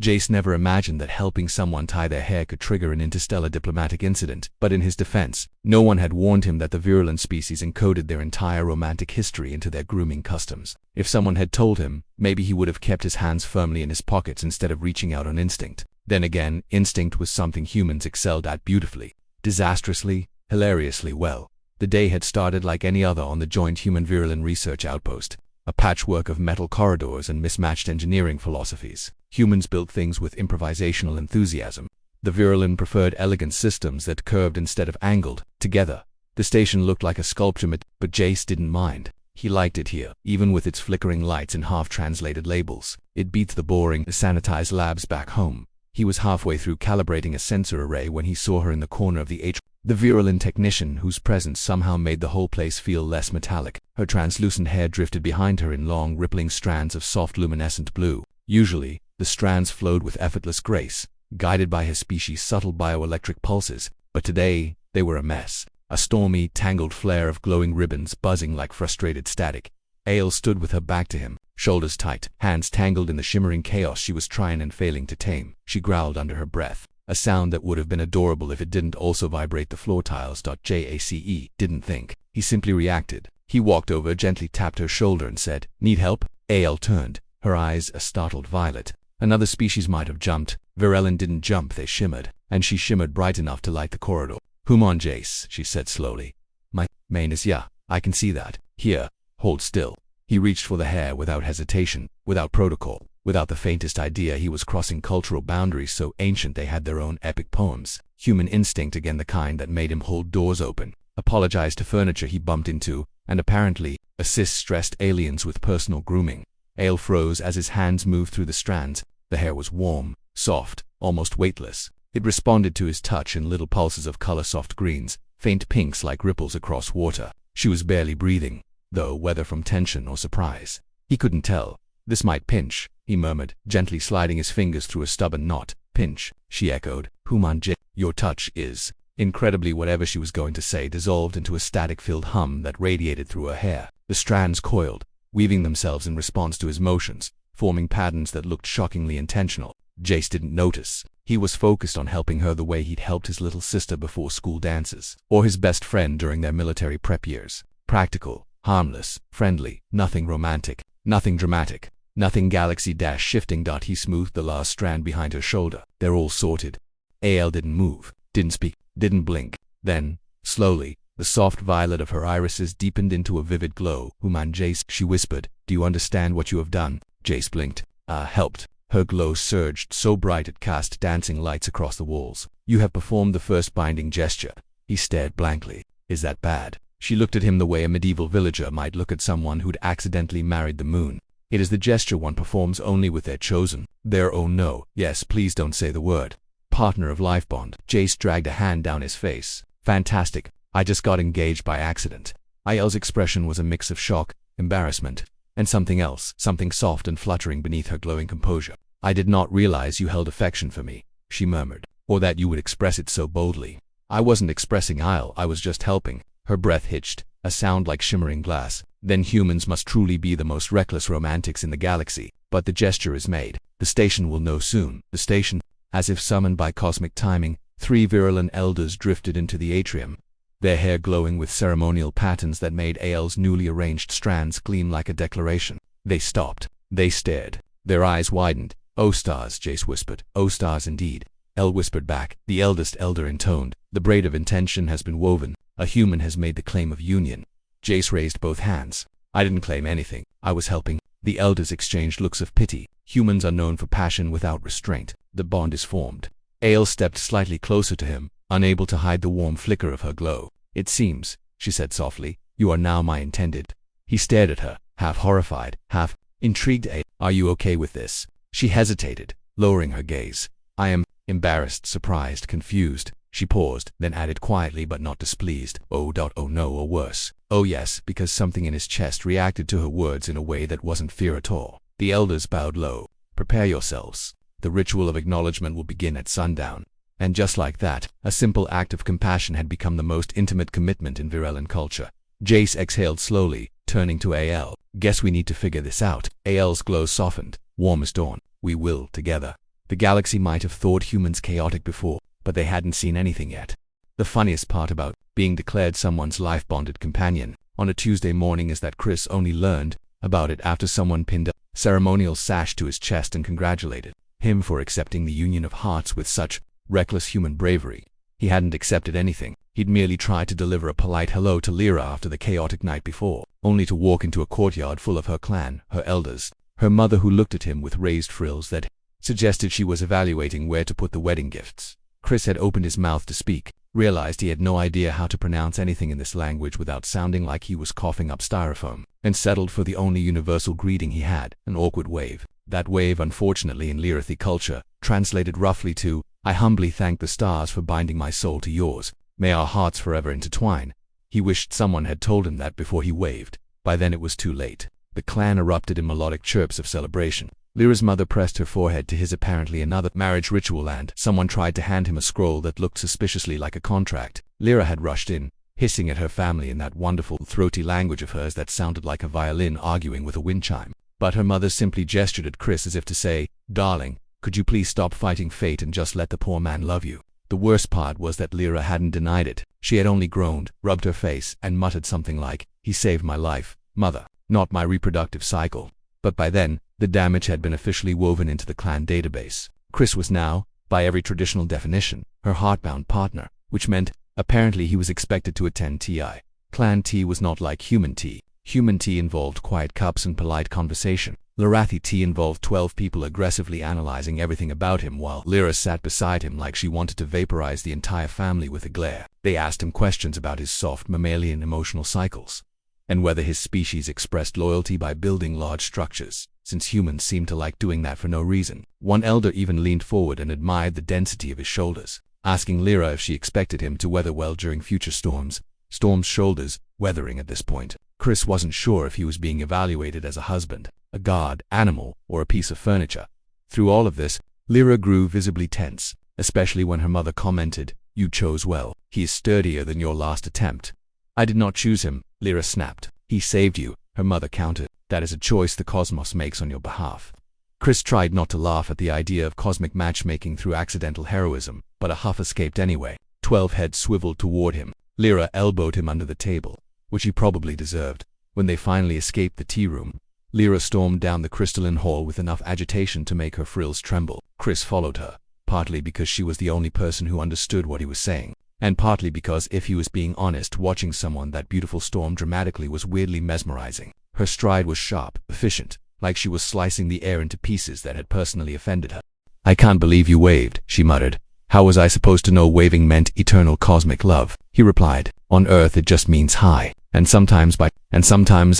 Jace never imagined that helping someone tie their hair could trigger an interstellar diplomatic incident, but in his defense, no one had warned him that the virulent species encoded their entire romantic history into their grooming customs. If someone had told him, maybe he would have kept his hands firmly in his pockets instead of reaching out on instinct. Then again, instinct was something humans excelled at beautifully, disastrously, hilariously well. The day had started like any other on the joint human-virulent research outpost, a patchwork of metal corridors and mismatched engineering philosophies. Humans built things with improvisational enthusiasm. The virulent preferred elegant systems that curved instead of angled. Together, the station looked like a sculpture, but Jace didn't mind. He liked it here, even with its flickering lights and half-translated labels. It beat the boring, sanitized labs back home. He was halfway through calibrating a sensor array when he saw her in the corner of the the virulent technician, whose presence somehow made the whole place feel less metallic. Her translucent hair drifted behind her in long, rippling strands of soft luminescent blue. Usually, the strands flowed with effortless grace, guided by his species' subtle bioelectric pulses, but today, they were a mess. A stormy, tangled flare of glowing ribbons buzzing like frustrated static. Ale stood with her back to him, shoulders tight, hands tangled in the shimmering chaos she was trying and failing to tame. She growled under her breath, a sound that would have been adorable if it didn't also vibrate the floor tiles. Jace didn't think. He simply reacted. He walked over, gently tapped her shoulder and said, "Need help?" Ale turned, her eyes a startled violet. Another species might have jumped. Virulent didn't jump, they shimmered, and she shimmered bright enough to light the corridor. "Human Jace," she said slowly. "My main is yeah, I can see that. Here, hold still." He reached for the hair without hesitation, without protocol, without the faintest idea he was crossing cultural boundaries so ancient they had their own epic poems. Human instinct again, the kind that made him hold doors open, apologize to furniture he bumped into, and apparently assist stressed aliens with personal grooming. Ale froze as his hands moved through the strands. The hair was warm, soft, almost weightless. It responded to his touch in little pulses of color, soft greens, faint pinks like ripples across water. She was barely breathing, though whether from tension or surprise, he couldn't tell. "This might pinch," he murmured, gently sliding his fingers through a stubborn knot. "Pinch," she echoed. "Human J. Your touch is..." Incredibly, whatever she was going to say dissolved into a static-filled hum that radiated through her hair. The strands coiled, weaving themselves in response to his motions, forming patterns that looked shockingly intentional. Jace didn't notice. He was focused on helping her the way he'd helped his little sister before school dances, or his best friend during their military prep years. Practical, harmless, friendly, nothing romantic, nothing dramatic, nothing galaxy-shifting. He smoothed the last strand behind her shoulder. "They're all sorted." Ale didn't move, didn't speak, didn't blink. Then, slowly, the soft violet of her irises deepened into a vivid glow. "Human Jace," she whispered, "do you understand what you have done?" Jace blinked. Helped." Her glow surged so bright it cast dancing lights across the walls. "You have performed the first binding gesture." He stared blankly. "Is that bad?" She looked at him the way a medieval villager might look at someone who'd accidentally married the moon. "It is the gesture one performs only with their chosen. Oh no, yes, please don't say the word. Partner of life bond." Jace dragged a hand down his face. "Fantastic. I just got engaged by accident." Ayel's expression was a mix of shock, embarrassment, and something else, something soft and fluttering beneath her glowing composure. "I did not realize you held affection for me," she murmured, "or that you would express it so boldly." "I wasn't expressing, Ayel, I was just helping." Her breath hitched, a sound like shimmering glass. "Then humans must truly be the most reckless romantics in the galaxy. But the gesture is made. The station will know soon." The station, as if summoned by cosmic timing, 3 virulent elders drifted into the atrium, their hair glowing with ceremonial patterns that made Ayel's newly arranged strands gleam like a declaration. They stopped. They stared. Their eyes widened. "Oh stars," Jace whispered. "Oh stars indeed." El whispered back. The eldest elder intoned. "The braid of intention has been woven. A human has made the claim of union." Jace raised both hands. "I didn't claim anything. I was helping." The elders exchanged looks of pity. Humans are known for passion without restraint. The bond is formed. Ale stepped slightly closer to him, unable to hide the warm flicker of her glow. "It seems," she said softly, "you are now my intended." He stared at her, half horrified, half intrigued. "Are you okay with this?" She hesitated, lowering her gaze. "I am embarrassed, surprised, confused." She paused, then added quietly but not displeased, "Oh no, or worse." "Oh yes," because something in his chest reacted to her words in a way that wasn't fear at all. The elders bowed low. "Prepare yourselves. The ritual of acknowledgement will begin at sundown." And just like that, a simple act of compassion had become the most intimate commitment in virulent culture. Jace exhaled slowly, turning to Al. "Guess we need to figure this out." Al's glow softened, warm as dawn. "We will, together." The galaxy might have thought humans chaotic before, but they hadn't seen anything yet. The funniest part about being declared someone's life-bonded companion on a Tuesday morning is that Chris only learned about it after someone pinned a ceremonial sash to his chest and congratulated him for accepting the union of hearts with such reckless human bravery. He hadn't accepted anything. He'd merely tried to deliver a polite hello to Lyra after the chaotic night before, only to walk into a courtyard full of her clan, her elders, her mother who looked at him with raised frills that suggested she was evaluating where to put the wedding gifts. Chris had opened his mouth to speak, realized he had no idea how to pronounce anything in this language without sounding like he was coughing up styrofoam, and settled for the only universal greeting he had, an awkward wave. That wave, unfortunately in Lyrathi culture, translated roughly to, "I humbly thank the stars for binding my soul to yours. May our hearts forever intertwine." He wished someone had told him that before he waved. By then it was too late. The clan erupted in melodic chirps of celebration. Lyra's mother pressed her forehead to his apparently another marriage ritual, and someone tried to hand him a scroll that looked suspiciously like a contract. Lyra had rushed in, hissing at her family in that wonderful, throaty language of hers that sounded like a violin arguing with a wind chime. But her mother simply gestured at Chris as if to say, "Darling, could you please stop fighting fate and just let the poor man love you?" The worst part was that Lyra hadn't denied it. She had only groaned, rubbed her face, and muttered something like, "He saved my life, mother, not my reproductive cycle." But by then, the damage had been officially woven into the clan database. Chris was now, by every traditional definition, her heart-bound partner, which meant, apparently he was expected to attend TI. Clan tea was not like human tea. Human tea involved quiet cups and polite conversation. Lyrathi tea involved 12 people aggressively analyzing everything about him while Lyra sat beside him like she wanted to vaporize the entire family with a glare. They asked him questions about his soft mammalian emotional cycles, and whether his species expressed loyalty by building large structures, since humans seemed to like doing that for no reason. One elder even leaned forward and admired the density of his shoulders, asking Lyra if she expected him to weather well during future storms. Storm's shoulders, weathering at this point. Chris wasn't sure if he was being evaluated as a husband, a god, animal, or a piece of furniture. Through all of this, Lyra grew visibly tense, especially when her mother commented, "You chose well. He is sturdier than your last attempt." "I did not choose him," Lyra snapped. "He saved you," her mother countered. "That is a choice the cosmos makes on your behalf." Chris tried not to laugh at the idea of cosmic matchmaking through accidental heroism, but a huff escaped anyway. 12 heads swiveled toward him. Lyra elbowed him under the table, which he probably deserved. When they finally escaped the tea room, Lyra stormed down the crystalline hall with enough agitation to make her frills tremble. Chris followed her, partly because she was the only person who understood what he was saying, and partly because, if he was being honest, watching someone that beautiful storm dramatically was weirdly mesmerizing. Her stride was sharp, efficient, like she was slicing the air into pieces that had personally offended her. "I can't believe you waved," she muttered. "How was I supposed to know waving meant eternal cosmic love?" He replied, "On Earth it just means hi, and sometimes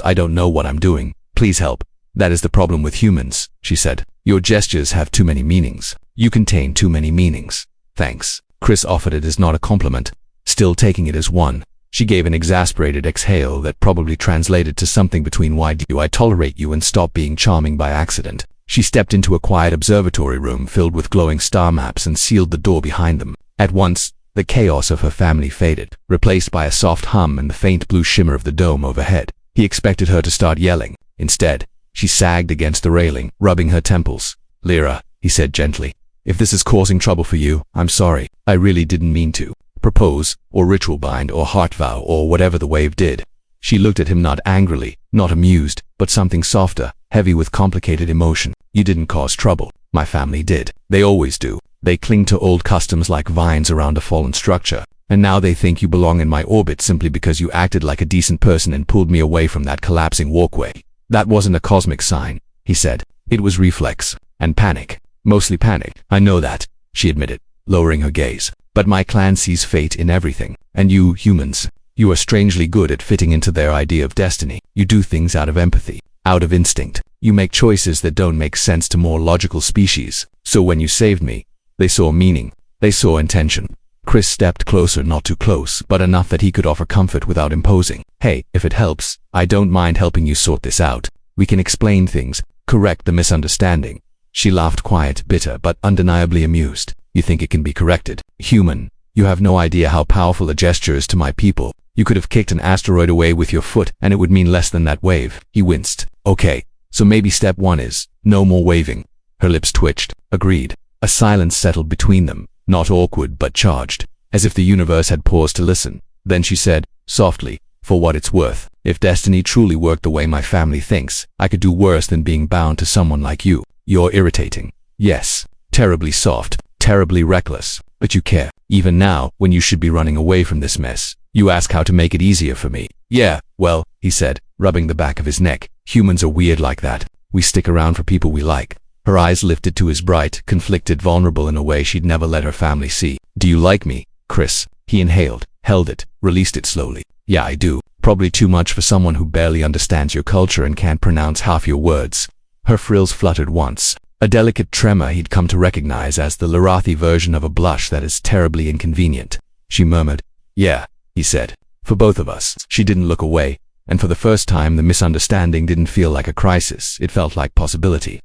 I don't know what I'm doing. Please help." "That is the problem with humans," she said. "Your gestures have too many meanings. You contain too many meanings." "Thanks." Chris offered it as not a compliment, still taking it as one. She gave an exasperated exhale that probably translated to something between "Why do I tolerate you and stop being charming by accident." She stepped into a quiet observatory room filled with glowing star maps and sealed the door behind them. At once, the chaos of her family faded, replaced by a soft hum and the faint blue shimmer of the dome overhead. He expected her to start yelling. Instead, she sagged against the railing, rubbing her temples. "Lyra," he said gently, "if this is causing trouble for you, I'm sorry. I really didn't mean to propose, or ritual bind, or heart vow, or whatever the wave did." She looked at him not angrily, not amused, but something softer, heavy with complicated emotion. "You didn't cause trouble. My family did. They always do. They cling to old customs like vines around a fallen structure. And now they think you belong in my orbit simply because you acted like a decent person and pulled me away from that collapsing walkway." "That wasn't a cosmic sign," he said. "It was reflex. And panic. Mostly panic. I know that," she admitted, lowering her gaze. "But my clan sees fate in everything. And you, humans, you are strangely good at fitting into their idea of destiny. You do things out of empathy, out of instinct. You make choices that don't make sense to more logical species. So when you saved me, they saw meaning. They saw intention." Chris stepped closer, not too close, but enough that he could offer comfort without imposing. "Hey, if it helps, I don't mind helping you sort this out. We can explain things, correct the misunderstanding." She laughed, quiet, bitter, but undeniably amused. "You think it can be corrected? Human, you have no idea how powerful a gesture is to my people. You could have kicked an asteroid away with your foot, and it would mean less than that wave." He winced. "Okay, so maybe step 1 is no more waving." Her lips twitched. "Agreed. A silence settled between them, not awkward but charged, as if the universe had paused to listen. Then she said, softly, for what it's worth, if destiny truly worked the way my family thinks, I could do worse than being bound to someone like you. You're irritating. Yes, terribly soft, terribly reckless, but you care. Even now, when you should be running away from this mess, you ask how to make it easier for me. Yeah, well, he said, rubbing the back of his neck, humans are weird like that. We stick around for people we like. Her eyes lifted to his bright, conflicted, vulnerable in a way she'd never let her family see. Do you like me, Chris? He inhaled, held it, released it slowly. Yeah, I do. Probably too much for someone who barely understands your culture and can't pronounce half your words. Her frills fluttered once, a delicate tremor he'd come to recognize as the Larathi version of a blush that is terribly inconvenient. She murmured, yeah, he said. For both of us. She didn't look away, and for the first time the misunderstanding didn't feel like a crisis, it felt like possibility.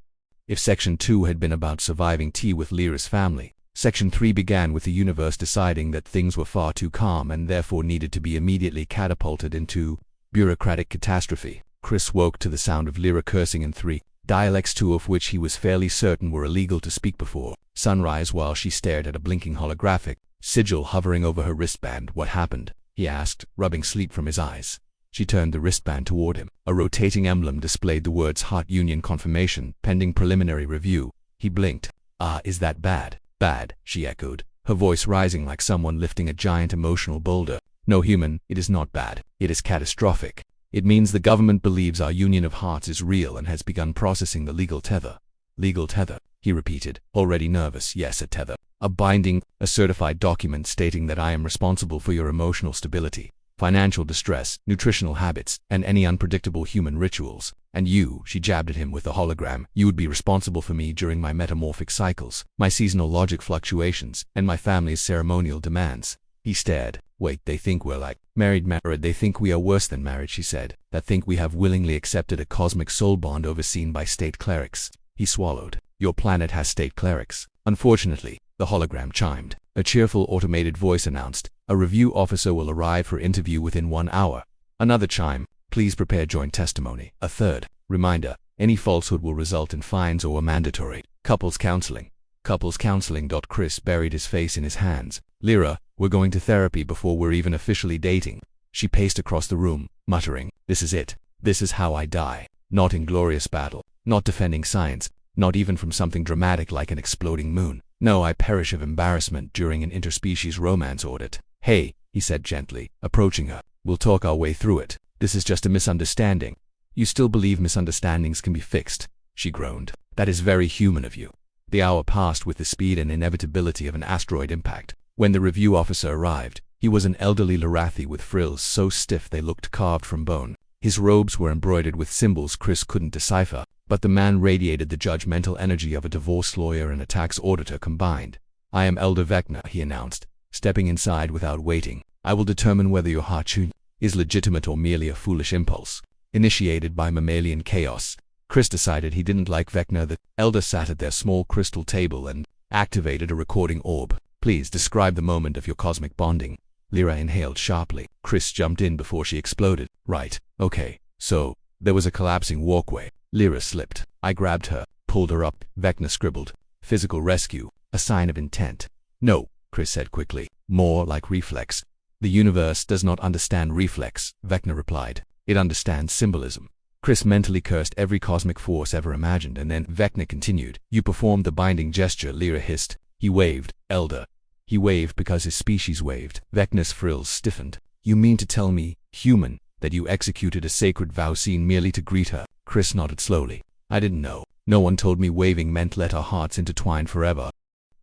If Section 2 had been about surviving tea with Lyra's family, Section 3 began with the universe deciding that things were far too calm and therefore needed to be immediately catapulted into bureaucratic catastrophe. Chris woke to the sound of Lyra cursing in 3 dialects, 2 of which he was fairly certain were illegal to speak before sunrise, while she stared at a blinking holographic sigil hovering over her wristband. What happened? He asked, rubbing sleep from his eyes. She turned the wristband toward him. A rotating emblem displayed the words Heart Union Confirmation, pending preliminary review. He blinked. Ah, is that bad? Bad, she echoed, her voice rising like someone lifting a giant emotional boulder. No, human, it is not bad. It is catastrophic. It means the government believes our union of hearts is real and has begun processing the legal tether. Legal tether, he repeated, already nervous. Yes, a tether. A certified document stating that I am responsible for your emotional stability, financial distress, nutritional habits, and any unpredictable human rituals. And you, she jabbed at him with the hologram, you would be responsible for me during my metamorphic cycles, my seasonal logic fluctuations, and my family's ceremonial demands. He stared. Wait, they think we're like married? They think we are worse than married, she said. That think we have willingly accepted a cosmic soul bond overseen by state clerics. He swallowed. Your planet has state clerics. Unfortunately, the hologram chimed. A cheerful automated voice announced, a review officer will arrive for interview within 1 hour. Another chime, please prepare joint testimony. A third, reminder, any falsehood will result in fines or mandatory. Couples counseling. Couples counseling. Chris buried his face in his hands. Lyra, we're going to therapy before we're even officially dating. She paced across the room, muttering, this is it. This is how I die. Not in glorious battle, not defending science, not even from something dramatic like an exploding moon. No, I perish of embarrassment during an interspecies romance audit. Hey, he said gently, approaching her, we'll talk our way through it. This is just a misunderstanding. You still believe misunderstandings can be fixed? She groaned. That is very human of you. The hour passed with the speed and inevitability of an asteroid impact. When the review officer arrived, he was an elderly Larathi with frills so stiff they looked carved from bone. His robes were embroidered with symbols Chris couldn't decipher, but the man radiated the judgmental energy of a divorce lawyer and a tax auditor combined. I am Elder Vecna, he announced, stepping inside without waiting. I will determine whether your heart is legitimate or merely a foolish impulse. Initiated by mammalian chaos, Chris decided he didn't like Vecna. The elder sat at their small crystal table and activated a recording orb. Please describe the moment of your cosmic bonding. Lyra inhaled sharply. Chris jumped in before she exploded. Right, okay, so, there was a collapsing walkway. Lyra slipped. I grabbed her, pulled her up. Vecna scribbled. Physical rescue, a sign of intent. No, Chris said quickly. More like reflex. The universe does not understand reflex, Vecna replied. It understands symbolism. Chris mentally cursed every cosmic force ever imagined, and then Vecna continued. You performed the binding gesture, Lyra hissed. He waved, Elder. He waved because his species waved. Vecna's frills stiffened. You mean to tell me, human, that you executed a sacred vow scene merely to greet her? Chris nodded slowly. I didn't know. No one told me waving meant let our hearts intertwine forever.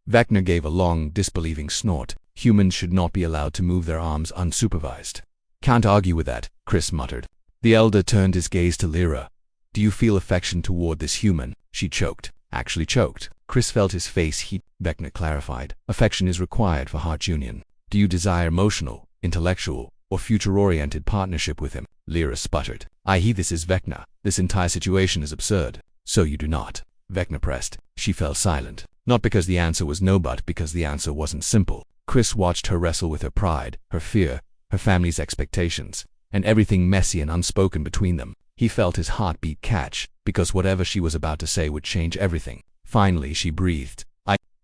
Vecna gave a long, disbelieving snort. Humans should not be allowed to move their arms unsupervised. Can't argue with that, Chris muttered. The elder turned his gaze to Lyra. Do you feel affection toward this human? She choked. Actually choked. Chris felt his face heat. Vecna clarified. Affection is required for heart union. Do you desire emotional, intellectual, or future-oriented partnership with him? Lyra sputtered. This is Vecna. This entire situation is absurd. So you do not. Vecna pressed. She fell silent. Not because the answer was no, but because the answer wasn't simple. Chris watched her wrestle with her pride, her fear, her family's expectations, and everything messy and unspoken between them. He felt his heartbeat catch, because whatever she was about to say would change everything. Finally she breathed.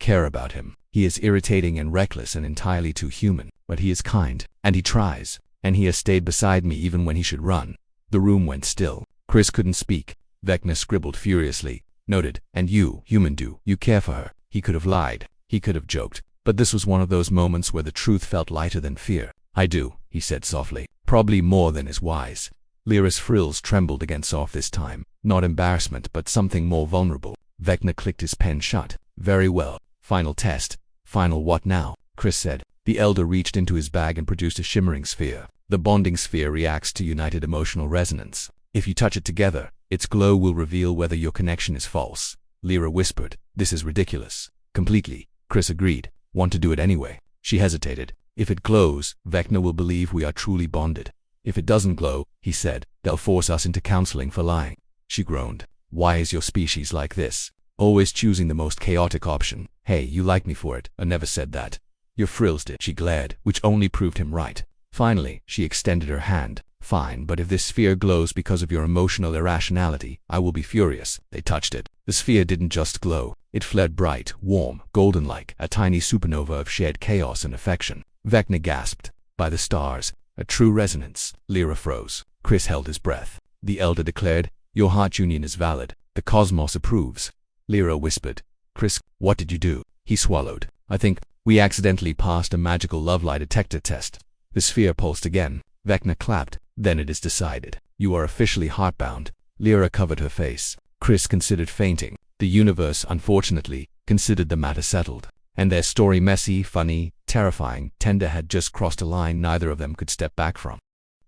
care about him. He is irritating and reckless and entirely too human, but he is kind, and he tries, and he has stayed beside me even when he should run. The room went still. Chris couldn't speak. Vecna scribbled furiously. Noted, and you, human, do you care for her? He could have lied. He could have joked. But this was one of those moments where the truth felt lighter than fear. I do, he said softly. Probably more than is wise. Lyra's frills trembled again soft this time. Not embarrassment, but something more vulnerable. Vecna clicked his pen shut. Very well. Final test. Final what now? Chris said. The elder reached into his bag and produced a shimmering sphere. The bonding sphere reacts to united emotional resonance. If you touch it together, its glow will reveal whether your connection is false. Lyra whispered. This is ridiculous. Completely. Chris agreed. Want to do it anyway? She hesitated. If it glows, Vecna will believe we are truly bonded. If it doesn't glow, he said, they'll force us into counseling for lying. She groaned. Why is your species like this? Always choosing the most chaotic option. Hey, you like me for it. I never said that. Your frills did, she glared, which only proved him right. Finally, she extended her hand. Fine, but if this sphere glows because of your emotional irrationality, I will be furious. They touched it. The sphere didn't just glow. It flared bright, warm, golden-like, a tiny supernova of shared chaos and affection. Vecna gasped. By the stars. A true resonance. Lyra froze. Chris held his breath. The elder declared, your heart union is valid. The cosmos approves. Lyra whispered. Chris, what did you do? He swallowed. I think we accidentally passed a magical love lie detector test. The sphere pulsed again. Vecna clapped. Then it is decided. You are officially heartbound. Lyra covered her face. Chris considered fainting. The universe, unfortunately, considered the matter settled. And their story messy, funny, terrifying, tender had just crossed a line neither of them could step back from.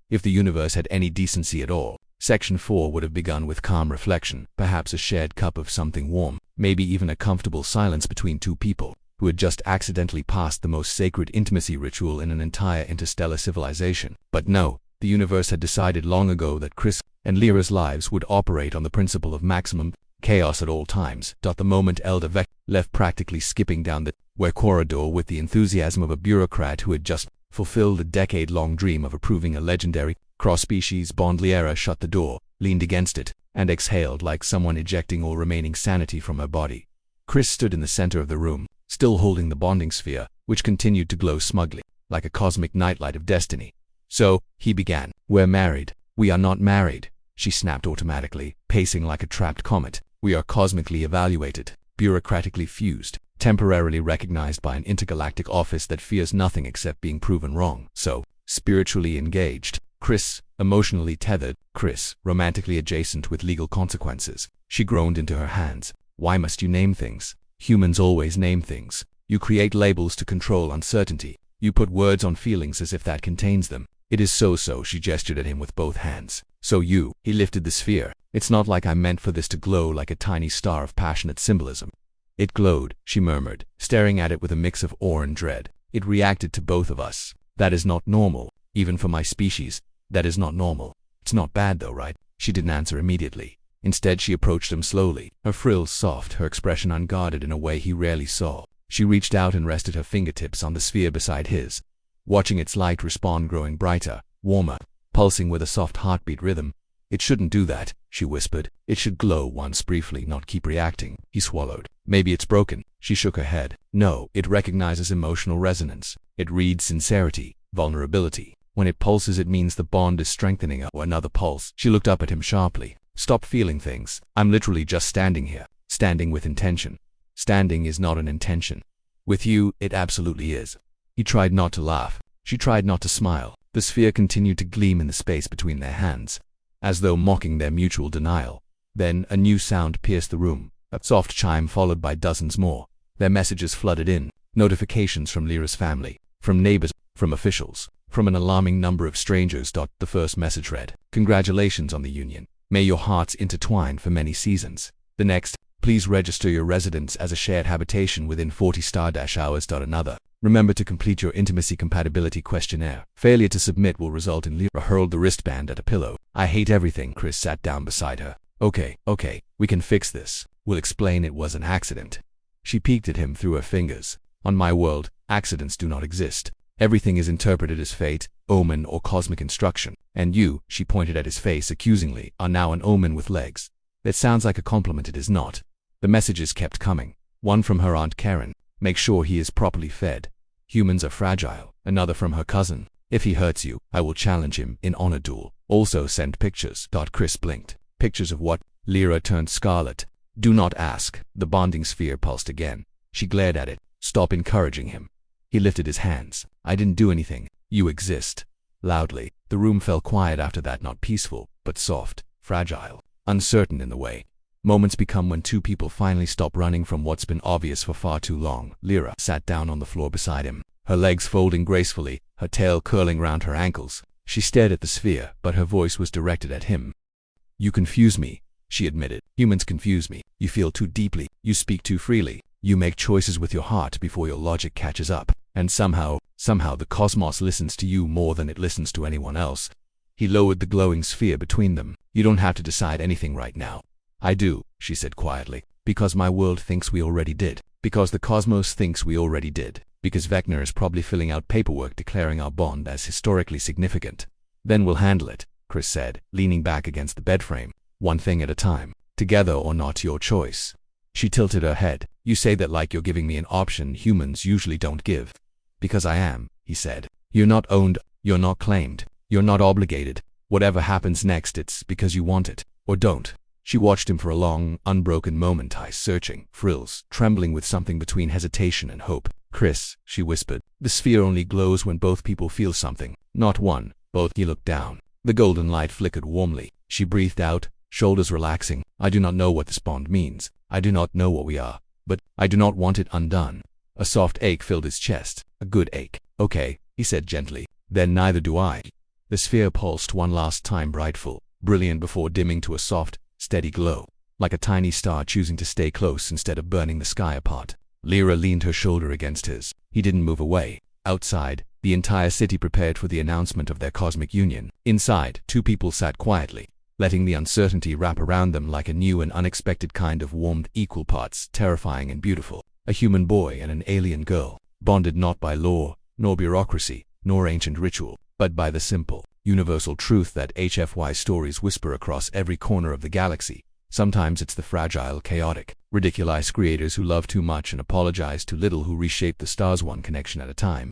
If the universe had any decency at all, Section 4 would have begun with calm reflection, perhaps a shared cup of something warm, maybe even a comfortable silence between two people who had just accidentally passed the most sacred intimacy ritual in an entire interstellar civilization. But no, the universe had decided long ago that Chris and Lyra's lives would operate on the principle of maximum chaos at all times. The moment Elder Vec left practically skipping down the corridor with the enthusiasm of a bureaucrat who had just fulfilled the decade-long dream of approving a legendary cross-species bond, Lyra shut the door, leaned against it, and exhaled like someone ejecting all remaining sanity from her body. Chris stood in the center of the room, still holding the bonding sphere, which continued to glow smugly, like a cosmic nightlight of destiny. So, he began. We're married. We are not married, she snapped automatically, pacing like a trapped comet. We are cosmically evaluated, bureaucratically fused, temporarily recognized by an intergalactic office that fears nothing except being proven wrong. So, spiritually engaged. Chris, emotionally tethered. Chris, romantically adjacent with legal consequences. She groaned into her hands. Why must you name things? Humans always name things. You create labels to control uncertainty. You put words on feelings as if that contains them. It is so, she gestured at him with both hands. So you, he lifted the sphere. It's not like I meant for this to glow like a tiny star of passionate symbolism. It glowed, she murmured, staring at it with a mix of awe and dread. It reacted to both of us. That is not normal, even for my species. That is not normal. It's not bad though, right? She didn't answer immediately. Instead, she approached him slowly, her frills soft, her expression unguarded in a way he rarely saw. She reached out and rested her fingertips on the sphere beside his, watching its light respond, growing brighter, warmer, pulsing with a soft heartbeat rhythm. It shouldn't do that, she whispered. It should glow once briefly, not keep reacting. He swallowed. Maybe it's broken. She shook her head. No, it recognizes emotional resonance. It reads sincerity, vulnerability. When it pulses, it means the bond is strengthening. Or another pulse. She looked up at him sharply. Stop feeling things. I'm literally just standing here. Standing with intention. Standing is not an intention. With you, it absolutely is. He tried not to laugh. She tried not to smile. The sphere continued to gleam in the space between their hands, as though mocking their mutual denial. Then a new sound pierced the room, a soft chime followed by dozens more. Their messages flooded in, notifications from Lyra's family, from neighbors, from officials, from an alarming number of strangers. The first message read, "Congratulations on the union. May your hearts intertwine for many seasons." The next, "Please register your residence as a shared habitation within 40-hours." Another, "Remember to complete your intimacy compatibility questionnaire. Failure to submit will result in..." Lyra hurled the wristband at a pillow. "I hate everything." Chris sat down beside her. Okay, we can fix this. We'll explain it was an accident." She peeked at him through her fingers. "On my world, accidents do not exist. Everything is interpreted as fate, omen, or cosmic instruction. And you," she pointed at his face accusingly, "are now an omen with legs." That sounds like a compliment. It is not. The messages kept coming. One from her Aunt Karen, Make sure he is properly fed. Humans are fragile. Another from her cousin. If he hurts you, I will challenge him in honor duel. Also send pictures. Chris blinked. Pictures of what? Lyra turned scarlet. Do not ask. The bonding sphere pulsed again. She glared at it. Stop encouraging him. He lifted his hands. I didn't do anything. You exist. Loudly. The room fell quiet after that, not peaceful, but soft, fragile, uncertain in the way moments become when two people finally stop running from what's been obvious for far too long. Lyra sat down on the floor beside him, her legs folding gracefully, her tail curling round her ankles. She stared at the sphere, but her voice was directed at him. You confuse me, she admitted. Humans confuse me. You feel too deeply. You speak too freely. You make choices with your heart before your logic catches up. And somehow the cosmos listens to you more than it listens to anyone else. He lowered the glowing sphere between them. You don't have to decide anything right now. I do, she said quietly. Because my world thinks we already did. Because the cosmos thinks we already did. Because Vecna is probably filling out paperwork declaring our bond as historically significant. Then we'll handle it, Chris said, leaning back against the bedframe. One thing at a time. Together or not, your choice. She tilted her head. You say that like you're giving me an option humans usually don't give. Because I am, he said. You're not owned, you're not claimed, you're not obligated. Whatever happens next, it's because you want it, or don't. She watched him for a long, unbroken moment, eyes searching, frills, trembling with something between hesitation and hope. Chris, she whispered, the sphere only glows when both people feel something. Not one, both. He looked down. The golden light flickered warmly. She breathed out, shoulders relaxing. I do not know what this bond means. I do not know what we are. But I do not want it undone. A soft ache filled his chest. A good ache. Okay, he said gently. Then neither do I. The sphere pulsed one last time, brightful, brilliant before dimming to a soft, steady glow, like a tiny star choosing to stay close instead of burning the sky apart. Lyra leaned her shoulder against his. He didn't move away. Outside, the entire city prepared for the announcement of their cosmic union. Inside, two people sat quietly, letting the uncertainty wrap around them like a new and unexpected kind of warmth, equal parts terrifying and beautiful. A human boy and an alien girl, bonded not by law, nor bureaucracy, nor ancient ritual, but by the simple, universal truth that HFY stories whisper across every corner of the galaxy. Sometimes it's the fragile, chaotic, ridiculous creators who love too much and apologize too little who reshape the stars one connection at a time.